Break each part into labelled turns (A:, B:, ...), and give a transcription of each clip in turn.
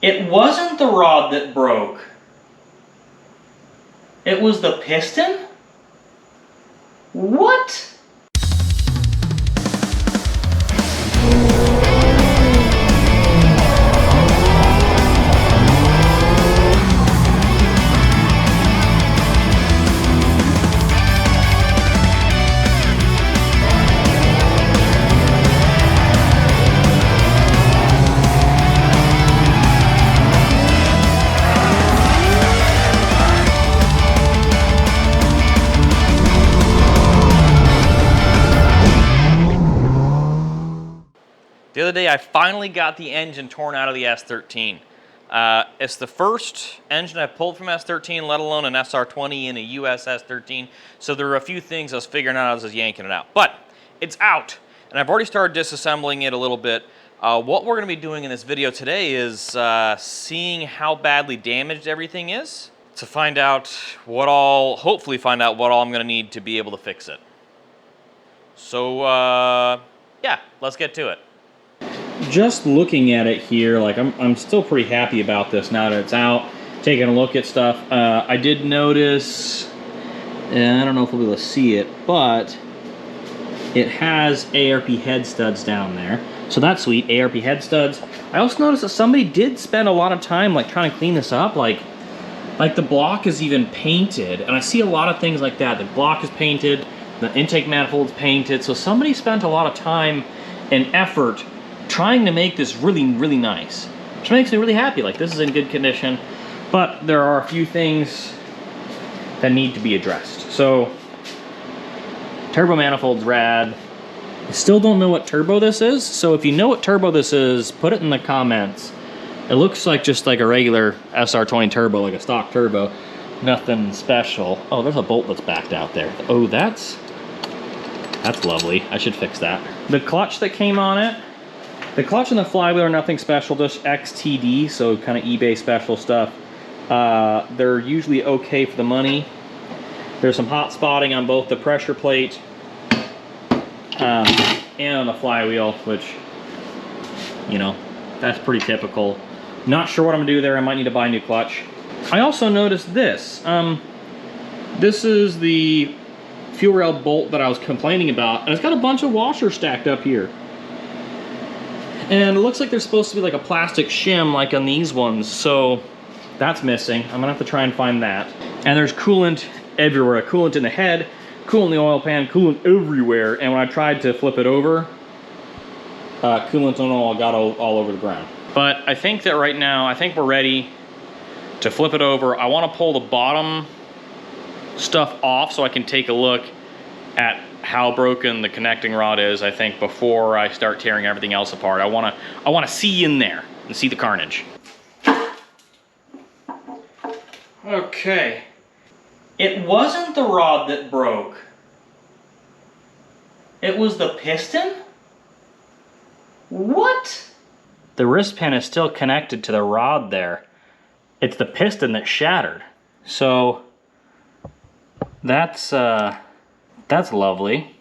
A: It wasn't the rod that broke. It was the piston? What?
B: The other day, I finally got the engine torn out of the S13. It's the first engine I've pulled from S13, let alone an SR20 and a US S13. So there were a few things I was figuring out as I was yanking it out. But it's out, and I've already started disassembling it a little bit. What we're going to be doing in this video today is seeing how badly damaged everything is to find out what all, hopefully find out what all I'm going to need to be able to fix it. So, yeah, let's get to it.
A: Just looking at it here, like I'm still pretty happy about this now that it's out. Taking a look at stuff, I did notice, and I don't know if we'll be able to see it, but it has Arp Head Studs down there, so that's sweet. Arp Head Studs. I also noticed that somebody did spend a lot of time like trying to clean this up, like the block is even painted, and I see a lot of things like that. The block is painted, the intake manifold's painted, so somebody spent a lot of time and effort trying to make this really, really nice, which makes me really happy. Like, this is in good condition, but there are a few things that need to be addressed. So, turbo manifold's rad. I still don't know what turbo this is, so if you know what turbo this is, put it in the comments. It looks like just like a regular SR20 turbo, like a stock turbo. Nothing special. Oh, there's a bolt that's backed out there. Oh, that's lovely. I should fix that. The clutch that came on it, the clutch and the flywheel are nothing special, just XTD, so kind of eBay special stuff. They're usually okay for the money. There's some hot spotting on both the pressure plate and on the flywheel, which, you know, that's pretty typical. Not sure what I'm gonna do there. I might need to buy a new clutch. I also noticed this. This is the fuel rail bolt that I was complaining about, and it's got a bunch of washers stacked up here. And it looks like there's supposed to be like a plastic shim like on these ones, so that's missing. I'm gonna have to try and find that. And there's coolant everywhere. Coolant in the head, coolant in the oil pan, coolant everywhere. And when I tried to flip it over, coolant and all got all over the ground. But I think that right now, I think we're ready to flip it over. I wanna pull the bottom stuff off so I can take a look at how broken the connecting rod is, I think, before I start tearing everything else apart. I wanna see in there and see the carnage. Okay. It wasn't the rod that broke. It was the piston? What? The wrist pin is still connected to the rod there. It's the piston that shattered. So that's lovely.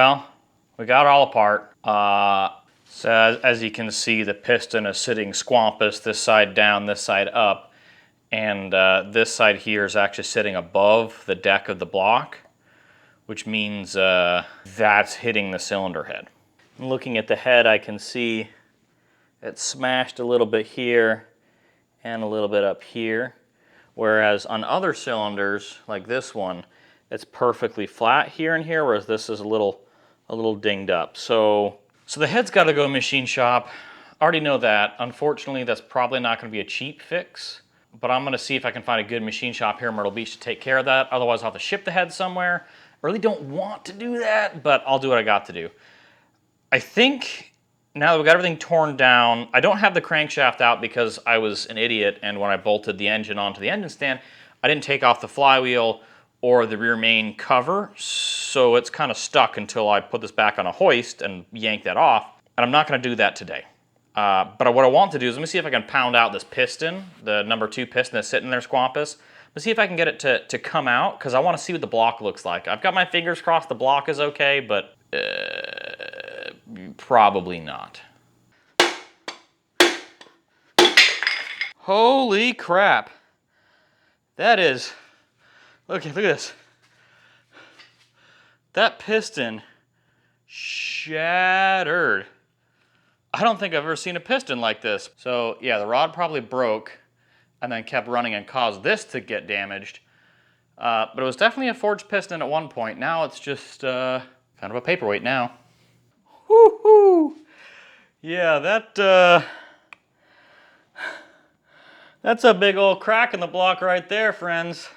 B: Well, we got it all apart. So as you can see, the piston is sitting squampus, this side down, this side up. And this side here is actually sitting above the deck of the block, which means that's hitting the cylinder head. Looking at the head, I can see it's smashed a little bit here and a little bit up here. Whereas on other cylinders, like this one, it's perfectly flat here and here, whereas this is a little dinged up. So the head's got to go machine shop. I already know that. Unfortunately, that's probably not going to be a cheap fix, but I'm going to see if I can find a good machine shop here in Myrtle Beach to take care of that. Otherwise, I'll have to ship the head somewhere. I really don't want to do that, but I'll do what I got to do. I think now that we got everything torn down, I don't have the crankshaft out because I was an idiot, and when I bolted the engine onto the engine stand, I didn't take off the flywheel or the rear main cover, so it's kind of stuck until I put this back on a hoist and yank that off, and I'm not going to do that today. But what I want to do is, let me see if I can pound out this piston, the number 2 piston that's sitting there squampus. Let's see if I can get it to come out, because I want to see what the block looks like. I've got my fingers crossed the block is okay, but probably not. Holy crap. That is... Look at this. That piston shattered. I don't think I've ever seen a piston like this. So yeah, the rod probably broke and then kept running and caused this to get damaged. But it was definitely a forged piston at one point. Now it's just kind of a paperweight now. Woo-hoo! Yeah, that's a big old crack in the block right there, friends.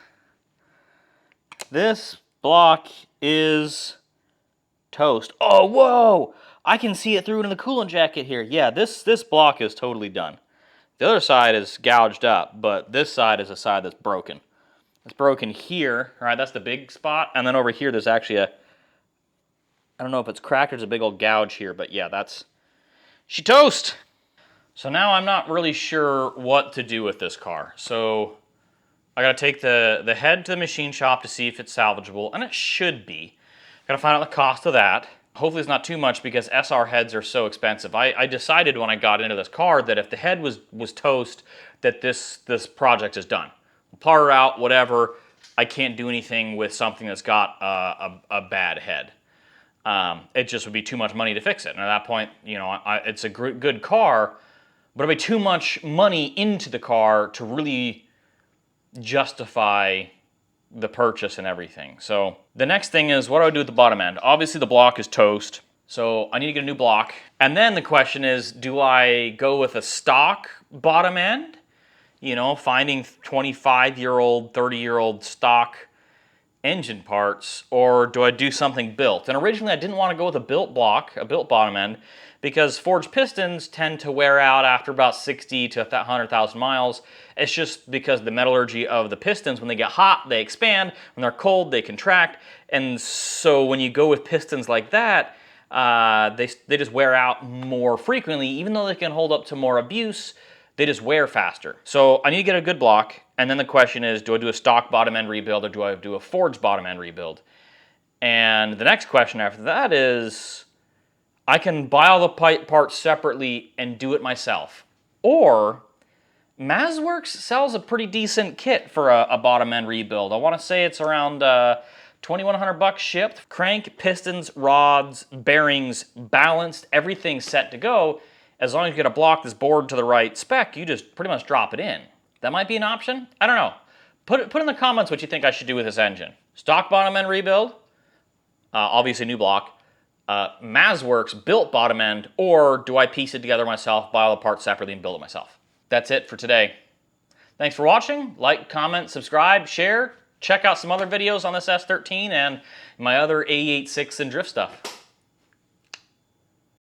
B: This block is toast. Oh, whoa! I can see it through into the coolant jacket here. Yeah, this block is totally done. The other side is gouged up, but this side is a side that's broken. It's broken here, all right, that's the big spot, and then over here there's actually I don't know if it's cracked or there's a big old gouge here, but yeah, she toast! So now I'm not really sure what to do with this car. So I gotta take the head to the machine shop to see if it's salvageable, and it should be. Gotta find out the cost of that. Hopefully it's not too much because SR heads are so expensive. I decided when I got into this car that if the head was toast, that this project is done. We'll part her out, whatever. I can't do anything with something that's got a bad head. It just would be too much money to fix it. And at that point, you know, it's a good car, but it'd be too much money into the car to really justify the purchase and everything. So the next thing is, what do I do with the bottom end? Obviously the block is toast, so I need to get a new block. And then the question is, do I go with a stock bottom end? You know, finding 25-year-old, 30-year-old stock engine parts, or do I do something built? And originally I didn't want to go with a built block, a built bottom end, because forged pistons tend to wear out after about 60 to 100,000 miles. It's just because the metallurgy of the pistons, when they get hot, they expand. When they're cold, they contract. And so when you go with pistons like that, they just wear out more frequently. Even though they can hold up to more abuse, they just wear faster. So I need to get a good block. And then the question is, do I do a stock bottom end rebuild or do I do a forged bottom end rebuild? And the next question after that is, I can buy all the parts separately and do it myself. Or Mazworks sells a pretty decent kit for a bottom end rebuild. I want to say it's around $2,100 shipped. Crank, pistons, rods, bearings, balanced, everything set to go. As long as you get a block that's bored to the right spec, you just pretty much drop it in. That might be an option. I don't know. Put in the comments what you think I should do with this engine. Stock bottom end rebuild, obviously new block. Mazworks built bottom end, or do I piece it together myself, buy all the parts separately, and build it myself? That's it for today. Thanks for watching. Like, comment, subscribe, share. Check out some other videos on this S13 and my other A86 and drift stuff.